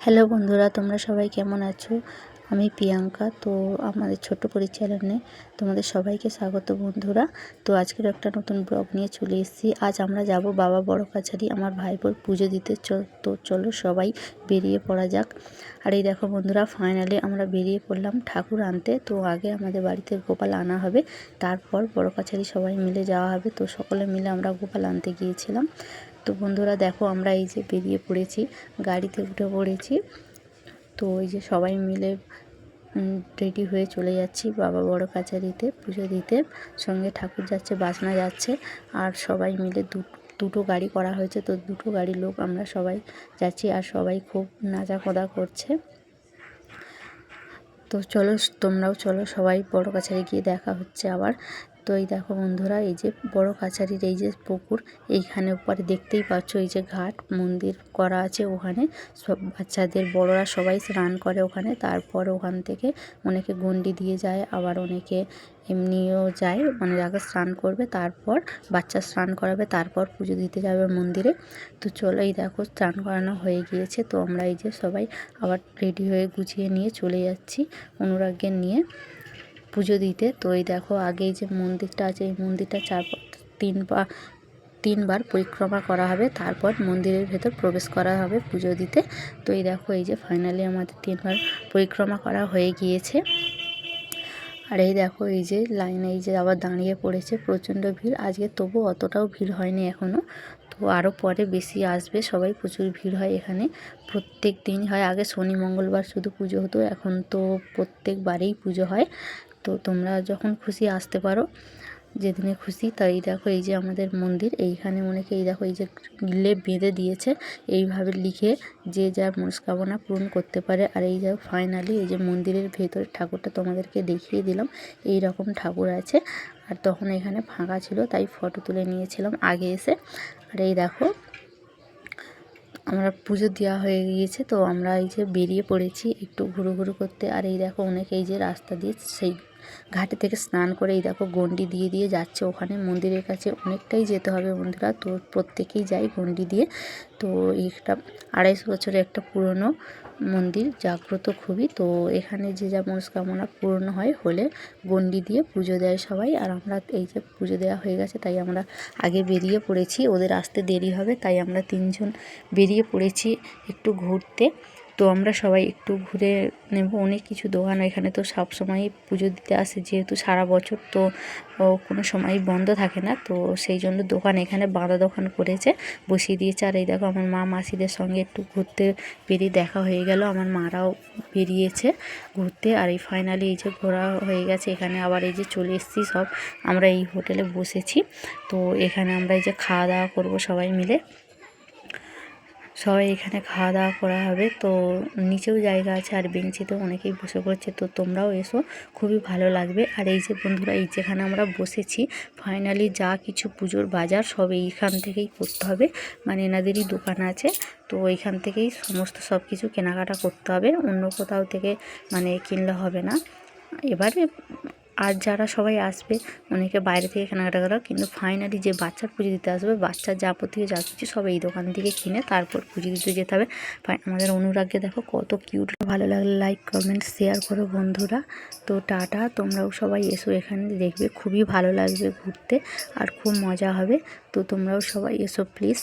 Hello বন্ধুরা, তোমরা সবাই কেমন আছো? আমি প্রিয়াঙ্কা। তো আমাদের ছোট্ট পরিচালনে তোমাদের সবাইকে স্বাগত বন্ধুরা। তো আজকের একটা নতুন ব্লগ নিয়ে চলে এসেছি। আজ আমরা যাব বাবা বড় কাছারি আমার ভাইপোর পুজো দিতে। তো চলো সবাই বেরিয়ে পড়া যাক। আর এই দেখো বন্ধুরা, ফাইনালি আমরা বেরিয়ে পড়লাম ঠাকুর আনতে। তো আগে আমাদের বাড়িতে গোপাল আনা হবে, তারপর বড় কাছারি সবাই মিলে যাওয়া হবে। তো সকলে মিলে আমরা গোপাল আনতে গিয়েছিলাম। তো বন্ধুরা দেখো, আমরা এই যে বেরিয়ে পড়েছি, গাড়িতে উঠে পড়েছি। তো এই যে সবাই মিলে রেডি হয়ে চলে যাচ্ছি বাবা বড় কাছারিতে পুজো দিতে। সঙ্গে ঠাকুর যাচ্ছে, বাসনা যাচ্ছে, আর সবাই মিলে দুটো গাড়ি করা হয়েছে। তো দুটো গাড়ি লোক আমরা সবাই যাচ্ছি, আর সবাই খুব নাচাকোদা করছে। তো চলো, তোমরাও চলো, সবাই বড় কাছারি গিয়ে দেখা হচ্ছে আবার। তো এই দেখো বন্ধুরা, এই যে বড় কাছারির এই যে পুকুর, এইখানে উপরে দেখতেই পাচ্ছ এই যে ঘাট মন্দির করা আছে। ওখানে সব বাচ্চাদের বড়রা সবাই স্নান করে ওখানে। তারপর ওখান থেকে অনেকে গন্ডি দিয়ে যায়, আবার অনেকে এমনিও যায়, মানে আগে স্নান করবে, তারপর বাচ্চা স্নান করাবে, তারপর পুজো দিতে যাবে মন্দিরে। তো চলো, এই দেখো স্নান করানো হয়ে গিয়েছে। তো আমরা এই যে সবাই আবার রেডি হয়ে গুছিয়ে নিয়ে চলে যাচ্ছি অনুরাগকে নিয়ে পুজো দিতে। তো এই দেখো, আগে যে মন্দিরটা আছে, এই মন্দিরটা তিনবার পরিক্রমা করা হবে, তারপর মন্দিরের ভেতর প্রবেশ করা হবে পুজো দিতে। তো এই দেখো, এই যে ফাইনালি আমাদের 3বার পরিক্রমা করা হয়ে গিয়েছে। আর এই দেখো, এই যে লাইনে এই যে আবার দাঁড়িয়ে পড়েছে, প্রচণ্ড ভিড় আজকে, তবু অতটাও ভিড় হয়নি এখনও। তো আরও পরে বেশি আসবে সবাই, প্রচুর ভিড় হয় এখানে, প্রত্যেক দিন হয়। আগে শনি মঙ্গলবার শুধু পুজো হতো, এখন তো প্রত্যেকবারেই পুজো হয়। তো তোমরা যখন খুশি আসতে পারো, যেদিনে খুশি। তাই দেখো, এই যে আমাদের মন্দির, এইখানে অনেকে এই দেখো এই যে গ্রিলে বেঁধে দিয়েছে, এইভাবে লিখে যে যার মনস্কামনা পূরণ করতে পারে। আর এই যে ফাইনালি এই যে মন্দিরের ভেতরে ঠাকুরটা তোমাদেরকে দেখিয়ে দিলাম, এই রকম ঠাকুর আছে। আর তখন এখানে ফাঁকা ছিল, তাই ফটো তুলে নিয়েছিলাম আগে এসে। আর এই দেখো, আমরা পুজো দেওয়া হয়ে গিয়েছে। তো আমরা এই যে বেরিয়ে পড়েছি একটু ঘুরু করতে। আর এই দেখো, অনেকে এই যে রাস্তা দিয়ে সেই ঘাটে থেকে স্নান করে এই দেখো গন্ডি দিয়ে দিয়ে যাচ্ছে ওখানে মন্দিরের কাছে। অনেকটাই যেতে হবে বন্ধুরা, তো প্রত্যেকেই যায় গন্ডি দিয়ে। তো একটা 250 বছরের একটা পুরনো মন্দির, জাগ্রত খুবই। তো এখানে যে যা মনস্কামনা পূর্ণ হয় হলে গন্ডি দিয়ে পুজো দেয় সবাই। আর আমরা এই যে পুজো দেওয়া হয়ে গেছে, তাই আমরা আগে বেরিয়ে পড়েছি, ওদের আসতে দেরি হবে, তাই আমরা 3জন বেরিয়ে পড়েছি একটু ঘুরতে। তো আমরা সবাই একটু ঘুরে নেব। অনেক কিছু দোকান এখানে তো সব সময় পুজো দিতে আসে, যেহেতু সারা বছর তো কোনো সময় বন্ধ থাকে না। তো সেই জন্য দোকান এখানে বাঁধা দোকান করেছে, বসিয়ে দিয়েছে। আর এই দেখো, আমার মা মাসিদের সঙ্গে একটু ঘুরতে বেরিয়ে দেখা হয়ে গেল, আমার মারাও বেরিয়েছে ঘুরতে। আর এই ফাইনালি এই যে ঘোরা হয়ে গেছে, এখানে আবার এই যে চলে এসেছি সব, আমরা এই হোটেলে বসেছি। তো এখানে আমরা এই যে খাওয়া দাওয়া করবো সবাই মিলে, সবাই এখানে খাওয়া দাওয়া করা হবে। তো নিচেও জায়গা আছে, আর বেঞ্চিতেও অনেকেই বসে পড়ছে। তো তোমরাও এসো, খুবই ভালো লাগবে। আর এই যে বন্ধুরা, এই যেখানে আমরা বসেছি, ফাইনালি যা কিছু পুজোর বাজার সব এইখান থেকেই করতে হবে, মানে এনাদেরই দোকান আছে। তো এইখান থেকেই সমস্ত সব কিছু কেনাকাটা করতে হবে, অন্য কোথাও থেকে মানে কিনলে হবে না এবারে। আর যারা সবাই আসবে, অনেকে বাইরে থেকে কেনাকাটা করা, কিন্তু ফাইনালি যে বাচ্চার পুজো দিতে আসবে, বাচ্চার যাবতীয় যা কিছু সব এই দোকান থেকে কিনে তারপর পুজো দিতে যেতে হবে। আমাদের অনুরাগকে দেখো কত কিউট। ভালো লাগলে লাইক কমেন্ট শেয়ার করো বন্ধুরা। তো টাটা, তোমরাও সবাই এসো, এখানে দেখবে খুবই ভালো লাগবে ঘুরতে, আর খুব মজা হবে। তো তোমরাও সবাই এসো প্লিজ।